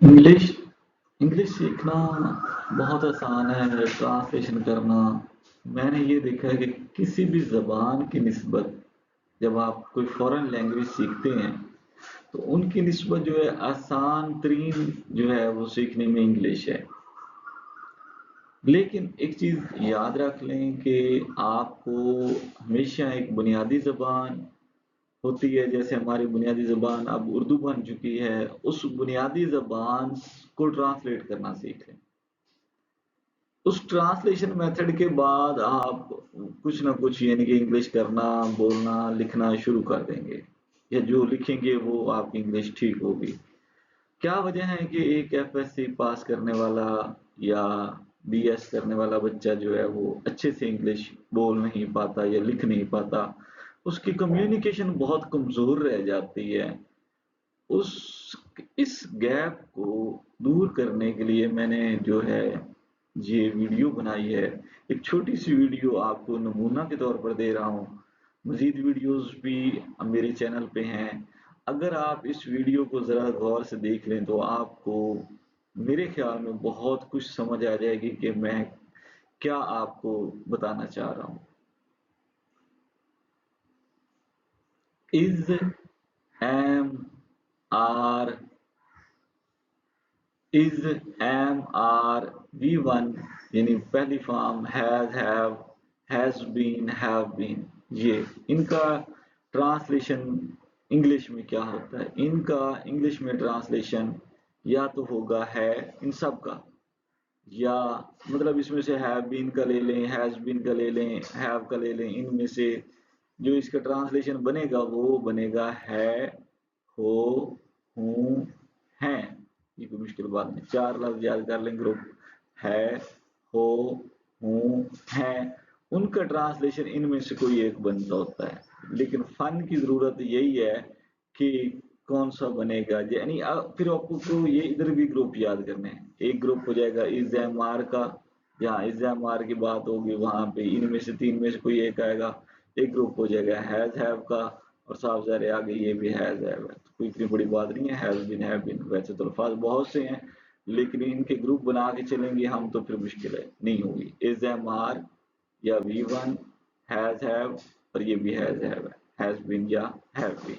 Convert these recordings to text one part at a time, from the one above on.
English English सीखना बहुत आसान है। ट्रांसलेशन करना, मैंने ये देखा है कि किसी भी ज़बान की निस्बत जब आप कोई फॉरेन लैंग्वेज सीखते हैं तो उनकी निस्बत जो है आसान तरीन जो है वो सीखने में इंग्लिश है। लेकिन एक चीज़ याद रख लें कि आपको हमेशा एक बुनियादी ज़बान होती है, जैसे हमारी बुनियादी ज़बान अब उर्दू बन चुकी है, उस बुनियादी ज़बान को ट्रांसलेट करना सीख लें। उस ट्रांसलेशन मेथड के बाद आप कुछ ना कुछ यानी कि इंग्लिश करना, बोलना, लिखना शुरू कर देंगे, या जो लिखेंगे वो आपकी इंग्लिश ठीक होगी। क्या वजह है कि एक एफएससी पास करने वाला या बीएस करने वाला बच्चा जो है वो अच्छे से इंग्लिश बोल नहीं पाता या लिख नहीं पाता, उसकी कम्युनिकेशन बहुत कमजोर रह जाती है। उस इस गैप को दूर करने के लिए मैंने जो है ये वीडियो बनाई है। एक छोटी सी वीडियो आपको नमूना के तौर पर दे रहा हूँ। मजीद वीडियोस भी मेरे चैनल पे हैं। अगर आप इस वीडियो को ज़रा गौर से देख लें तो आपको मेरे ख्याल में बहुत कुछ समझ आ जाएगी कि मैं क्या आपको बताना चाह रहा हूँ। Is, am, are, is, am, are, V one यानी पहली form has been, have been, ये इनका ट्रांसलेशन इंग्लिश में क्या होता है? इनका इंग्लिश में ट्रांसलेशन या तो होगा है इन सब का, या मतलब इसमें से हैव बीन का ले लें, हैज बीन का ले लें, हैव का ले लें, इनमें से जो इसका ट्रांसलेशन बनेगा वो बनेगा है, हो, हूँ, हैं। ये कोई मुश्किल बात नहीं, चार लफ्ज याद कर लें ग्रुप, है, हो, हूँ, हैं। उनका ट्रांसलेशन इनमें से कोई एक बनता होता है, लेकिन फन की जरूरत यही है कि कौन सा बनेगा। यानी फिर आपको ये इधर भी ग्रुप याद करने हैं। एक ग्रुप हो जाएगा इज एम आर का, जहाँ इज एम आर की बात होगी वहां पे इनमें से तीन में से कोई एक आएगा। एक ग्रुप हो जाएगा हैज हैव का, और साफ सारे आगे ये भी हैज हैव है, तो कोई इतनी बड़ी बात नहीं है। हैज बीन, हैव बीन, वैसे तो अल्फाज बहुत से हैं, लेकिन इनके ग्रुप बना के चलेंगे हम तो फिर मुश्किल है नहीं होगी। इज एम आर या वी वन, हैज हैव, और ये भी हैज हैव है, हैज बीन या हैव बीन।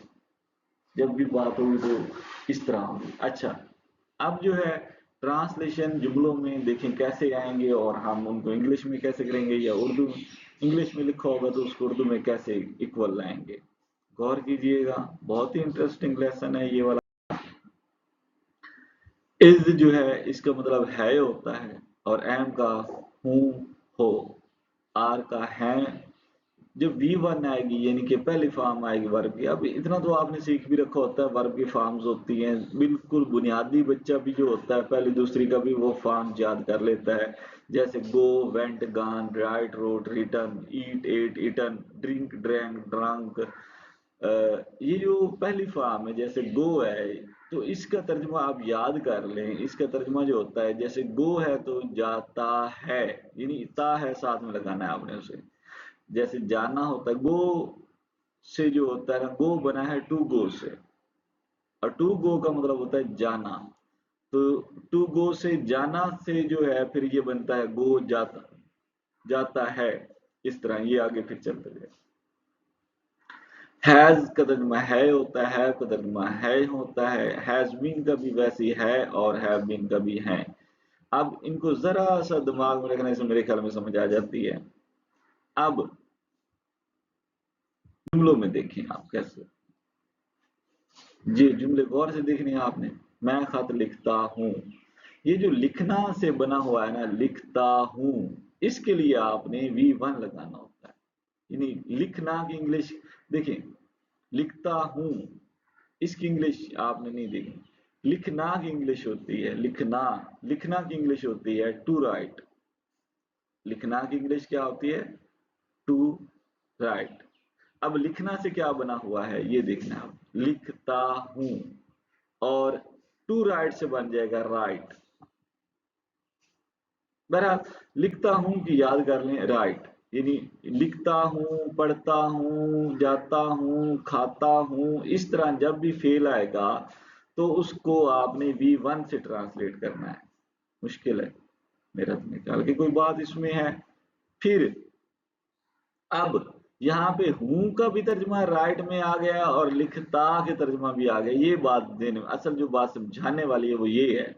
जब भी बात होगी तो इस तरह होगी। अच्छा, अब जो है ट्रांसलेशन जुमलों में देखें कैसे आएंगे, और हम उनको इंग्लिश में कैसे करेंगे, या उर्दू इंग्लिश में लिखा होगा तो उसको उर्दू में कैसे इक्वल लाएंगे। गौर कीजिएगा, बहुत ही इंटरेस्टिंग लेसन है ये वाला। इज जो है इसका मतलब है होता है, और एम का हूँ, हो, आर का है। जब वी वन आएगी यानी कि पहली फॉर्म आएगी वर्ब की। अब इतना तो आपने सीख भी रखा होता है, वर्ब की फॉर्म्स होती हैं। बिल्कुल बुनियादी बच्चा भी जो होता है पहली दूसरी का भी वो फॉर्म याद कर लेता है, जैसे go, went, gone, write, wrote, written, eat, ate, eaten, drink, drank, drunk. ये जो पहली फॉर्म है जैसे गो है, तो इसका तर्जुमा आप याद कर लें। इसका तर्जुमा जो होता है जैसे गो है तो जाता है, यानी ता है साथ में लगाना है आपने उसे। जैसे जाना होता है, गो से जो होता है ना, गो बना है टू गो से, और टू गो का मतलब होता है जाना। तो टू गो से, जाना से जो है फिर ये बनता है गो जाता, जाता है। इस तरह ये आगे फिर चलते जाए। हैज का तर्जुमा है होता है, का तर्जुमा है होता है। हैज बीन का भी वैसी है, और हैव बीन का भी है। अब इनको जरा सा दिमाग में रखने से मेरे ख्याल में समझ आ जाती है। अब जुमलों में देखें आप कैसे, जी जुमले गौर से देखने हैं आपने। मैं खत लिखता हूँ, ये जो लिखना से बना हुआ है ना, लिखता हूँ, इसके लिए आपने वी वन लगाना होता है। यानी लिखना की इंग्लिश देखिए, लिखता हूँ इसकी इंग्लिश आपने नहीं देखी। लिखना की इंग्लिश होती है लिखना, लिखना की इंग्लिश होती है टू राइट। लिखना की इंग्लिश क्या होती है? To write. अब लिखना से क्या बना हुआ है ये देखना, आप लिखता हूं, और टू राइट से बन जाएगा राइट। बहरहाल लिखता हूं कि याद कर लें राइट, यानी लिखता हूं, पढ़ता हूं, जाता हूं, खाता हूं, इस तरह जब भी फेल आएगा तो उसको आपने V1 से ट्रांसलेट करना है। मुश्किल है, मेरा तो ख्याल की कोई बात इसमें है। फिर अब यहाँ पे हूं का भी तर्जमा राइट में आ गया और लिखता के तर्जमा भी आ गया। ये बात देने असल जो बात समझाने वाली है वो ये है,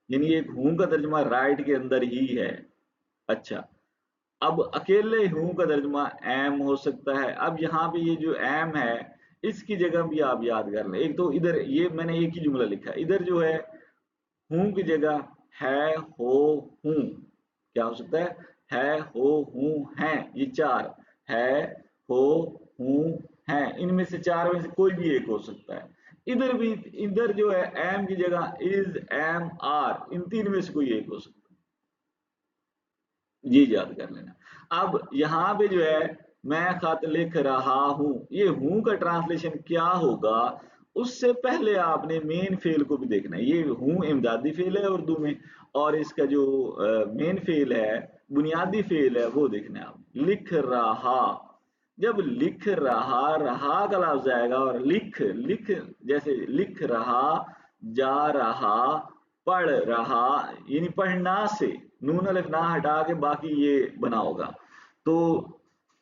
यानी एक हूं का तर्जमा राइट के अंदर ही है। अच्छा, अब अकेले हूं का तर्जमा एम हो सकता है। अब यहाँ पे ये जो एम है इसकी जगह भी आप याद कर लें। एक तो इधर ये मैंने एक ही जुमला लिखा है, इधर जो है हूं की जगह है, हो, हूं, क्या हो सकता है, हो, हूं, हैं, ये चार है, हो, हूं, हैं, इनमें से चार में से कोई भी एक हो सकता है। इधर भी, इधर जो है एम की जगह इज, एम, आर, इन तीन में से कोई एक हो सकता है, ये याद कर लेना। अब यहाँ पे जो है मैं खत लिख रहा हूं, ये हूं का ट्रांसलेशन क्या होगा, उससे पहले आपने मेन फेल को भी देखना है। ये हूं इमदादी फेल है उर्दू में, और इसका जो मेन फेल है, बुनियादी फेल है, वो देखना है आप। लिख रहा, जब लिख रहा, रहा का लफ्ज आएगा और लिख, लिख जैसे लिख रहा, जा रहा, पढ़ रहा, यानी पढ़ना से नून अलिफ ना हटा के बाकी ये बना होगा, तो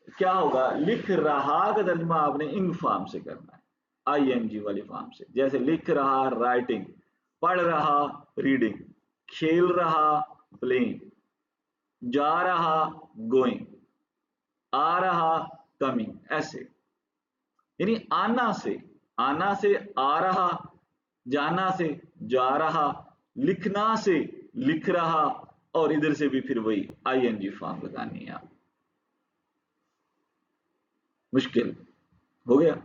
क्या होगा, लिख रहा का तर्जुमा आपने इंग फॉर्म से करना है, आईएनजी वाली फॉर्म से। जैसे लिख रहा राइटिंग, पढ़ रहा रीडिंग, खेल रहा प्लेइंग, जा रहा गोइंग, आ रहा कमिंग, ऐसे। यानी आना से आ रहा, जाना से जा रहा, लिखना से लिख रहा, और इधर से भी फिर वही आईएनजी फॉर्म लगानी है आप। मुश्किल हो गया।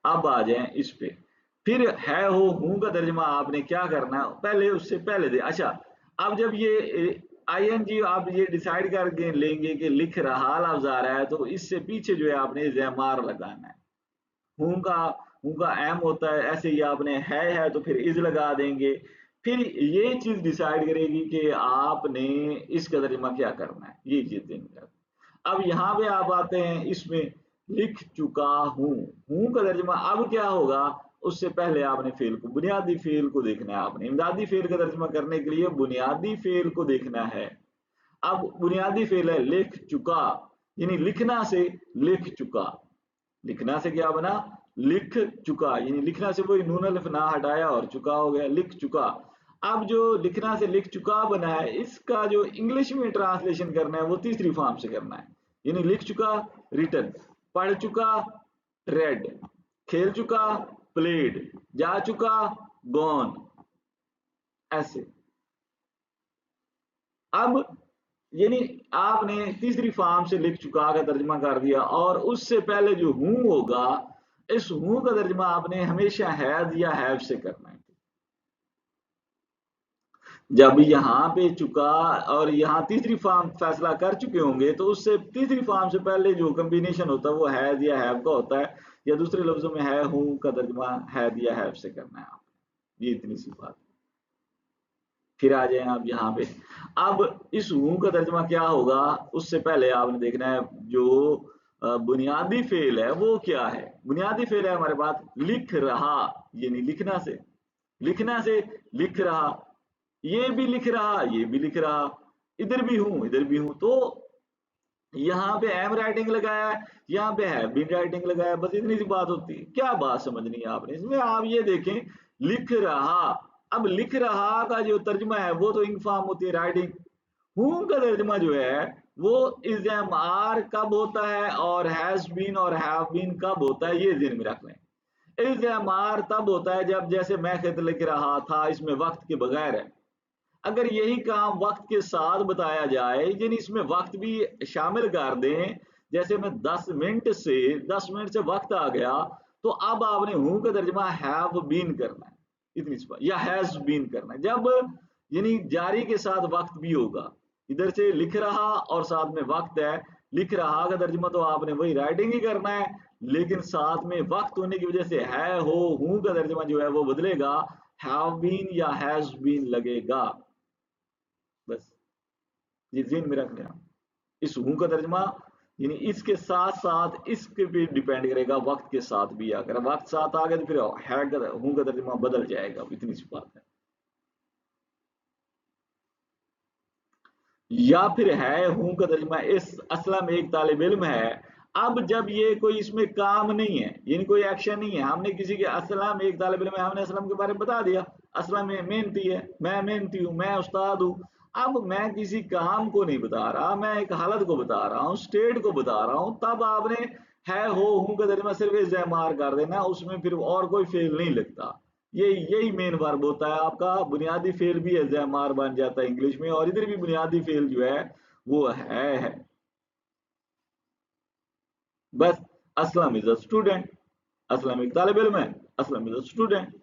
अब आ जाए इस पे, फिर है, हो, हूं का तर्जमा आपने क्या करना है, पहले उससे पहले दे। अच्छा, अब जब ये आईएनजी आप ये डिसाइड करके लेंगे कि लिख रहा लफ्ज आ रहा है, तो इससे पीछे जो है आपने ज़मार लगाना है। हूं का, हूं का एम होता है, ऐसे ही आपने है तो फिर इज लगा देंगे। फिर ये चीज डिसाइड करेगी कि आपने इसका तर्जमा क्या करना है, ये चीज देंगे। अब यहाँ पे आप आते हैं इसमें, लिख चुका हूं, हूं का तर्जमा अब क्या होगा, उससे पहले आपने फेल को, बुनियादी फेल को देखना है आपने। इमदादी फेल का तर्जमा करने के लिए बुनियादी फेल को देखना है। अब बुनियादी फेल है लिख चुका, यानी लिखना से लिख चुका, लिखना से क्या बना, लिख चुका, यानी लिखना से वही नून अलिफ ना हटाया और चुका हो गया, लिख चुका। अब जो लिखना से लिख चुका बना है, इसका जो इंग्लिश में ट्रांसलेशन करना है वो तीसरी फॉर्म से करना है, यानी लिख चुका रिटन, पढ़ चुका रेड, खेल चुका प्लेड, जा चुका गॉन, ऐसे। अब यानी आपने तीसरी फॉर्म से लिख चुका का तर्जमा कर दिया, और उससे पहले जो हूं होगा, इस हूं का तर्जमा आपने हमेशा हैज या हैव से करना है। जब यहाँ पे चुका और यहाँ तीसरी फॉर्म फैसला कर चुके होंगे, तो उससे तीसरी फॉर्म से पहले जो कॉम्बिनेशन होता है वो हैज या हैव का होता है, या दूसरे लफ्जों में है हूं का तर्जमा हैज या हैव से करना है आपने। ये इतनी सी बात। फिर आ जाए आप यहाँ पे, अब इस हूं का तर्जमा क्या होगा, उससे पहले आपने देखना है जो बुनियादी फेल है वो क्या है। बुनियादी फेल है हमारे पास लिख रहा, यानी लिखना से, लिखना से लिख रहा, ये भी लिख रहा, ये भी लिख रहा, इधर भी हूं इधर भी हूं, तो यहाँ पे एम राइटिंग लगाया है, यहाँ पे है बीन राइटिंग लगाया, बस इतनी सी बात होती है। क्या बात समझनी है आपने इसमें, आप ये देखें लिख रहा, अब लिख रहा का जो तर्जमा है वो तो इंग फॉर्म होती है राइटिंग। हूं का तर्जमा जो है वो इज एम आर कब होता है और हैज बीन और हैव बीन कब होता है, ये ध्यान में रख लें। इज एम आर तब होता है जब, जैसे मैं खत लिख रहा था, इसमें वक्त के बगैर है। अगर यही काम वक्त के साथ बताया जाए, यानी इसमें वक्त भी शामिल कर दें, जैसे मैं 10 मिनट से, 10 मिनट से वक्त आ गया, तो अब आपने हूं का तर्जमा हैव बीन करना है, इतनी सी बात, या हैज बीन करना है, जब यानी जारी के साथ वक्त भी होगा। इधर से लिख रहा और साथ में वक्त है, लिख रहा का तर्जमा तो आपने वही राइटिंग ही करना है, लेकिन साथ में वक्त होने की वजह से है, हो, हूं का तर्जमा जो है वो बदलेगा, हैव बीन या हैज बीन लगेगा। बस ये ज़हन में रख लेना। इस हूं का तर्जमा यानी इसके साथ साथ इसके भी डिपेंड करेगा, वक्त के साथ भी। अगर वक्त साथ आ गया तो फिर है का हूं का तर्जुमा बदल जाएगा, इतनी सी बात है। या फिर है हूं का तर्जुमा इस असलम एक तालिब इल्म है। अब जब ये कोई इसमें काम नहीं है, यानी कोई एक्शन नहीं है, हमने किसी के असलम एक तालिब इल्म है, हमने असलम के बारे में बता दिया, असलम मेहनती है, मैं मेहनती हूँ, मैं उस्ताद हूँ। अब मैं किसी काम को नहीं बता रहा, मैं एक हालत को बता रहा हूँ, स्टेट को बता रहा हूँ, तब आपने है हो हूं का तर्जुमा सिर्फ इस्तेमाल कर देना, उसमें फिर और कोई फेल नहीं लगता। यही मेन वर्ब होता है आपका। बुनियादी फेल भी एजएमआर बन जाता है इंग्लिश में, और इधर भी बुनियादी फेल जो है वो है। बस Aslam is a student, Aslam एक तालिब इल्म है, असलम इज अ स्टूडेंट।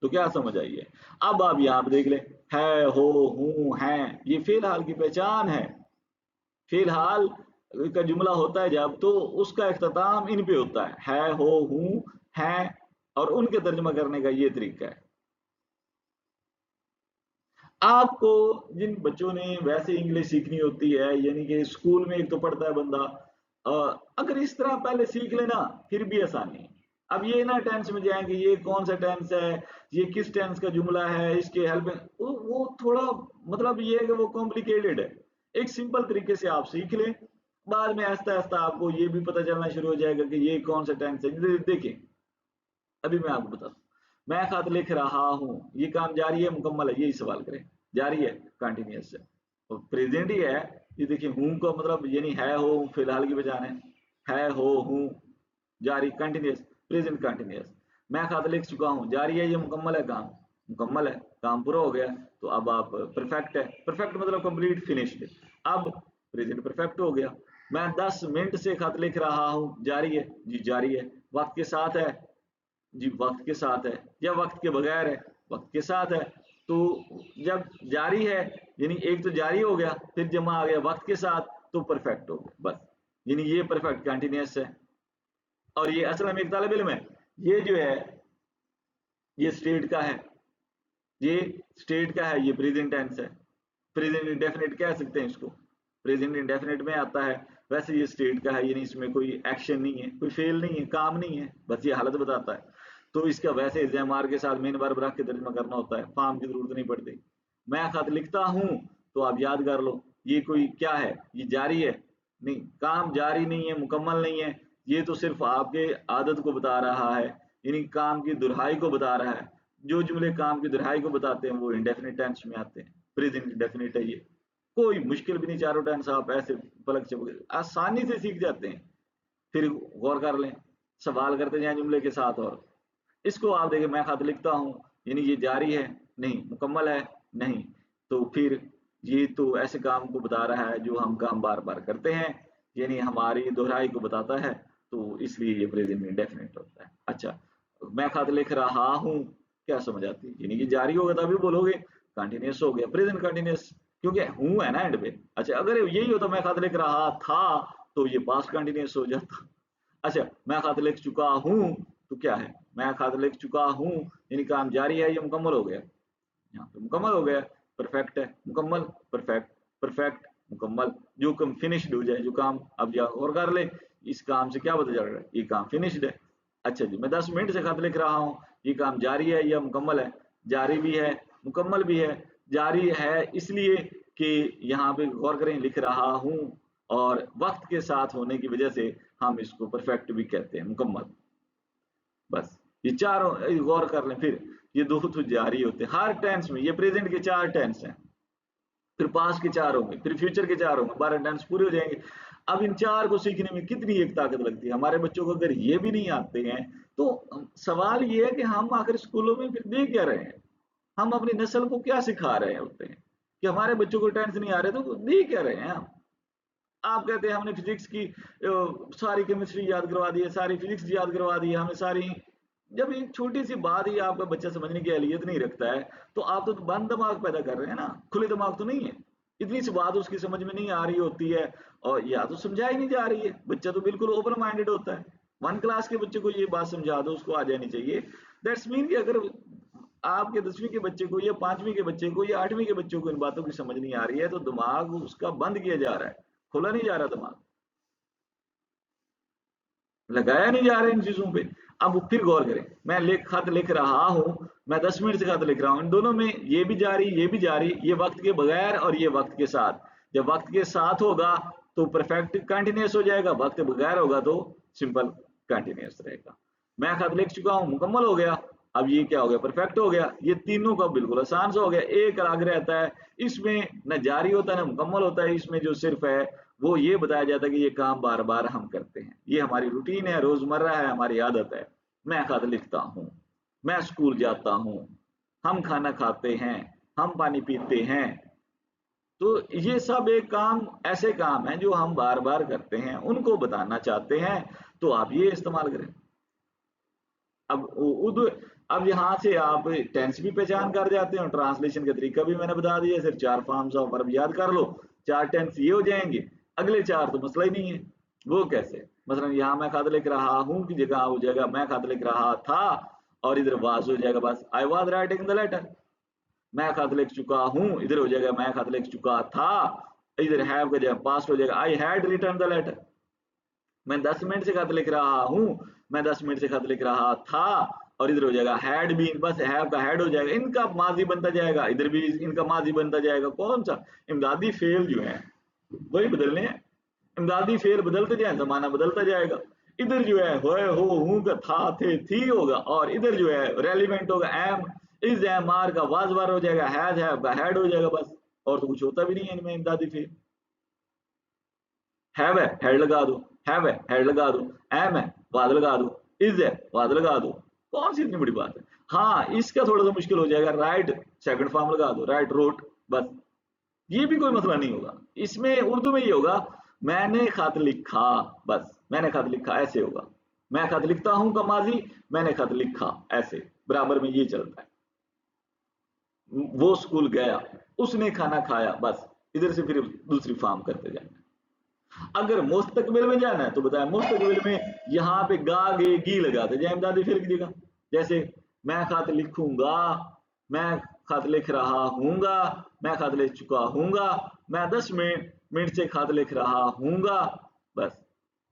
तो क्या समझ आई है? अब आप यहाँ पे देख ले, है हो हूं है, ये फिलहाल की पहचान है। फिलहाल का जुमला होता है जब, तो उसका इख्तिताम इन पे होता है हो हूं है, और उनके तर्जमा करने का ये तरीका है। आपको जिन बच्चों ने वैसे इंग्लिश सीखनी होती है, यानी कि स्कूल में एक तो पढ़ता है बंदा, अगर इस तरह पहले सीख लेना फिर भी आसानी है। अब ये ना टेंस में जाएंगे ये कौन सा टेंस है, ये किस टेंस का जुमला है, इसके हेल्प वो थोड़ा मतलब ये है कि वो कॉम्प्लिकेटेड है। एक सिंपल तरीके से आप सीख लें, बाद में आहिस्ता आहिस्ता आपको ये भी पता चलना शुरू हो जाएगा कि ये कौन सा टेंस है। देखिए अभी मैं आपको बताता हूँ, मैं खत लिख रहा हूँ, ये काम जारी है मुकम्मल है, यही सवाल करें। जारी है कंटिन्यूस है, और प्रेजेंट ही है। ये देखिए हूँ का मतलब यानी है हो फिलहाल की बजाय है हो हूँ, जारी कंटिन्यूस, प्रेजेंट कंटिन्यूस। मैं खत लिख चुका हूँ, जारी है, ये मुकम्मल है, काम मुकम्मल है, काम पूरा हो गया। तो अब आप परफेक्ट है, परफेक्ट मतलब कंप्लीट फिनिश्ड। अब प्रेजेंट परफेक्ट हो गया। मैं 10 मिनट से खत लिख रहा हूँ, जारी है जी, जारी है। वक्त के साथ है जी, वक्त के साथ है, या वक्त के बगैर है, वक्त के साथ है। तो जब जारी है यानी एक तो जारी हो गया, फिर जमा आ गया वक्त के साथ, तो परफेक्ट हो गया बस। यानी ये परफेक्ट कंटिन्यूस है। और ये असल में एक तालिब इल्म है, ये जो है ये स्टेट का है, ये स्टेट का है, ये प्रेजेंट टेंस है। प्रेजेंट इंडेफिनिट कह सकते हैं इसको, प्रेजेंट इंडेफिनिट में आता है। वैसे ये स्टेट का है, यानी इसमें कोई एक्शन नहीं है, कोई फेल नहीं है, काम नहीं है, बस ये हालत बताता है। तो इसका वैसे एमआर के साथ मेन वर्ब रख के तर्जमा करना होता है, फॉर्म की जरूरत नहीं पड़ती। मैं खत लिखता हूँ, तो आप याद कर लो ये कोई क्या है, ये जारी है नहीं, काम जारी नहीं है, मुकम्मल नहीं है। ये तो सिर्फ आपके आदत को बता रहा है, यानी काम की दुहराई को बता रहा है। जो जुमले काम की दुहराई को बताते हैं वो इंडेफिनिट टेंस में आते हैं, प्रेजेंट इंडेफिनिट है ये। कोई मुश्किल भी नहीं, चारों टेंस आप ऐसे पलक झपक आसानी से सीख जाते हैं। फिर गौर कर लें, सवाल करते जाएं जुमले के साथ। और इसको आप देखें, मैं खत लिखता हूँ, यानी ये जारी है नहीं, मुकम्मल है नहीं, तो फिर ये तो ऐसे काम को बता रहा है जो हम काम बार बार करते हैं, यानी हमारी दोहराई को बताता है, तो इसलिए ये प्रेजेंट इंडेफिनिट होता है। अच्छा, मैं खत लिख रहा हूँ, क्या समझ आती है? यानी कि जारी होगा तभी बोलोगे, कंटिन्यूस हो गया, प्रेजेंट कंटिन्यूस, क्योंकि हूँ है ना एंड पे। अच्छा, अगर यही होता मैं खत लिख रहा था, तो ये पास्ट कंटिन्यूस हो जाता। अच्छा, मैं खत लिख चुका हूँ, तो क्या है, मैं खत लिख चुका हूँ, यानी काम जारी है, ये मुकम्मल हो गया, यहाँ पे मुकम्मल हो गया, परफेक्ट है, मुकम्मल, परफेक्ट, परफेक्ट, मुकम्मल। जो काम फिनिश्ड हो जाए, जो काम अब या और कर ले, इस काम से क्या पता चल रहा है, ये काम फिनिश्ड है। अच्छा जी, मैं 10 मिनट से खत लिख रहा हूँ, ये काम जारी है या मुकम्मल है? जारी भी है, मुकम्मल भी है। जारी है इसलिए कि यहाँ पे गौर करें, लिख रहा हूँ, और वक्त के साथ होने की वजह से हम इसको परफेक्ट भी कहते हैं, मुकम्मल। बस ये चारों गौर कर लें। फिर ये दो तो जारी होते हैं हर टेंस में, ये प्रेजेंट के 4 टेंस हैं, फिर पास्ट के 4 होंगे, फिर फ्यूचर के 4 होंगे, 12 टेंस पूरे हो जाएंगे। अब इन 4 को सीखने में कितनी एक ताकत लगती है। हमारे बच्चों को अगर ये भी नहीं आते हैं, तो सवाल ये है कि हम आखिर स्कूलों में फिर दे क्या रहे हैं, हम अपनी नस्ल को क्या सिखा रहे होते हैं कि हमारे बच्चों को टेंस नहीं आ रहे, तो दे क्या रहे हैं हम? आप कहते हैं हमने फिजिक्स की सारी केमिस्ट्री याद करवा दी है, सारी फिजिक्स याद करवा दी है हमने सारी। जब एक छोटी सी बात ही आपका बच्चा समझने की अहलियत नहीं रखता है, तो आप तो बंद दिमाग पैदा कर रहे हैं ना, खुले दिमाग तो नहीं है। इतनी सी बात उसकी समझ में नहीं आ रही होती है, और या तो समझाई नहीं जा रही है, बच्चा तो बिल्कुल ओपन माइंडेड होता है। 1 क्लास के बच्चे को ये बात समझा दो, उसको आ जानी चाहिए। दैट्स मीन कि अगर आपके 10वीं के बच्चे को या 5वीं के बच्चे को या 8वीं के बच्चों को इन बातों की समझ नहीं आ रही है, तो दिमाग उसका बंद किया जा रहा है, खुला नहीं जा रहा दिमाग। लगाया नहीं जा रहा है इन चीजों पे। अब फिर गौर करें, मैं खत लिख रहा हूं, मैं 10 मिनट से खत लिख रहा हूं, इन दोनों में ये भी जारी ये भी जारी, ये वक्त के बगैर और ये वक्त के साथ। जब वक्त के साथ होगा तो परफेक्ट कंटिन्यूस हो जाएगा, वक्त बगैर होगा तो सिंपल कंटिन्यूस रहेगा। मैं खत लिख चुका हूं, मुकम्मल हो गया। अब ये क्या हो गया, परफेक्ट हो गया। ये तीनों का बिल्कुल आसान सा हो गया। एक अलग रहता है, इसमें न जारी होता है न मुकम्मल होता है। इसमें जो सिर्फ है वो ये बताया जाता है कि ये काम बार बार हम करते हैं, ये हमारी रूटीन है, रोजमर्रा है, हमारी आदत है। मैं खत लिखता हूँ, मैं स्कूल जाता हूँ, हम खाना खाते हैं, हम पानी पीते हैं। तो ये सब एक काम, ऐसे काम हैं जो हम बार बार करते हैं, उनको बताना चाहते हैं तो आप ये इस्तेमाल करें। अब अब यहाँ से आप टेंस भी पहचान कर जाते हैं और ट्रांसलेशन का तरीका भी मैंने बता दिया। सिर्फ 4 फॉर्म्स ऑफ वर्ब याद कर लो, 4 टेंस ये हो जाएंगे। अगले 4 तो मसला ही नहीं है। वो कैसे, मसलन यहाँ मैं खत लिख रहा हूँ की जगह हो जाएगा मैं खत लिख रहा था, और इधर वाज हो जाएगा, बस I was writing the letter. मैं खत लिख चुका हूँ, इधर हो जाएगा मैं खत लिख चुका था, इधर हैव का जगह पास्ट हो जाएगा I had written the letter. मैं 10 मिनट से खत लिख रहा हूँ, मैं 10 मिनट से खत लिख रहा था, और इधर हो जाएगा हैड बीन, बस हैव का हैड हो जाएगा। इनका माजी बनता जाएगा, इधर भी इनका माजी बनता जाएगा। कौन सा, इमदादी फेल जो है वही बदलने हैं। इमदादी फेल बदलते जाए, जमाना बदलता जाएगा। इधर जो है हो हूं का था थे थी होगा, और इधर जो है रेलिवेंट होगा एम इज एम आर का वाज वार हो जाएगा, हैज हैव का हैड हो जाएगा बस। और तो कुछ होता भी नहीं है इनमें इमदादी फेल। हैव है हेड लगा दो, हैव है हेड लगा दो, एम है वाद लगा दो, इज है वाद लगा दो। कौन सी इतनी बड़ी बात है। हाँ, इसका थोड़ा सा मुश्किल हो जाएगा, राइट सेकंड फॉर्म लगा दो, राइट रोट, बस ये भी कोई मसला नहीं होगा। इसमें उर्दू में ये होगा मैंने खत लिखा, बस मैंने खत लिखा ऐसे होगा। मैं खत लिखता हूं का माजी, मैंने खत लिखा, ऐसे बराबर में ये चलता है। वो स्कूल गया, उसने खाना खाया, बस इधर से फिर दूसरी फॉर्म करते जाए। अगर मुस्तकबिल में जाना है तो बताया मुस्तकबिल में यहाँ पे गा गे गी लगाते जाए इमदादी फेल की जगह। जैसे मैं खत लिखूंगा, मैं खत लिख रहा हूंगा, मैं खत लिख चुका हूंगा, मैं 10 मिनट से खत लिख रहा हूंगा, बस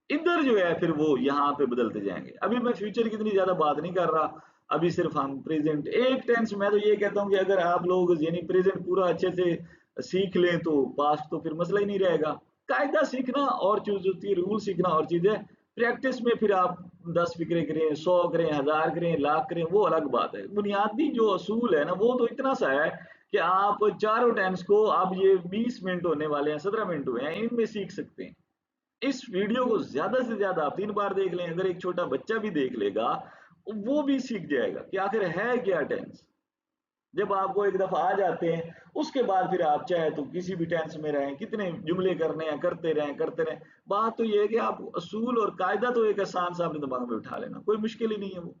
इधर जो है फिर वो यहाँ पे बदलते जाएंगे। अभी मैं फ्यूचर की इतनी ज्यादा बात नहीं कर रहा, अभी सिर्फ हम प्रेजेंट एक टेंस। मैं तो ये कहता हूँ कि अगर आप लोग यानी प्रेजेंट पूरा अच्छे से सीख लें तो पास्ट तो फिर मसला ही नहीं रहेगा। कायदा सीखना और चीज होती है, रूल सीखना और चीज है। प्रैक्टिस में फिर आप 10 फिक्रे करें, 100 करें, 1000 करें, लाख करें, वो अलग बात है। बुनियादी जो असूल है ना वो तो इतना सा है कि आप चारों टेंस को अब ये 20 मिनट होने वाले हैं, 17 मिनट हुए हैं, इनमें सीख सकते हैं। इस वीडियो को ज्यादा से ज्यादा आप 3 बार देख लें, अगर एक छोटा बच्चा भी देख लेगा वो भी सीख जाएगा कि आखिर है क्या टेंस। जब आपको एक दफा आ जाते हैं उसके बाद फिर आप चाहे तो किसी भी टेंस में रहें, कितने जुमले करने हैं करते रहें करते रहें। बात तो ये है कि आप असूल और कायदा तो एक आसान सा अपने दिमाग में उठा लेना, कोई मुश्किल ही नहीं है वो।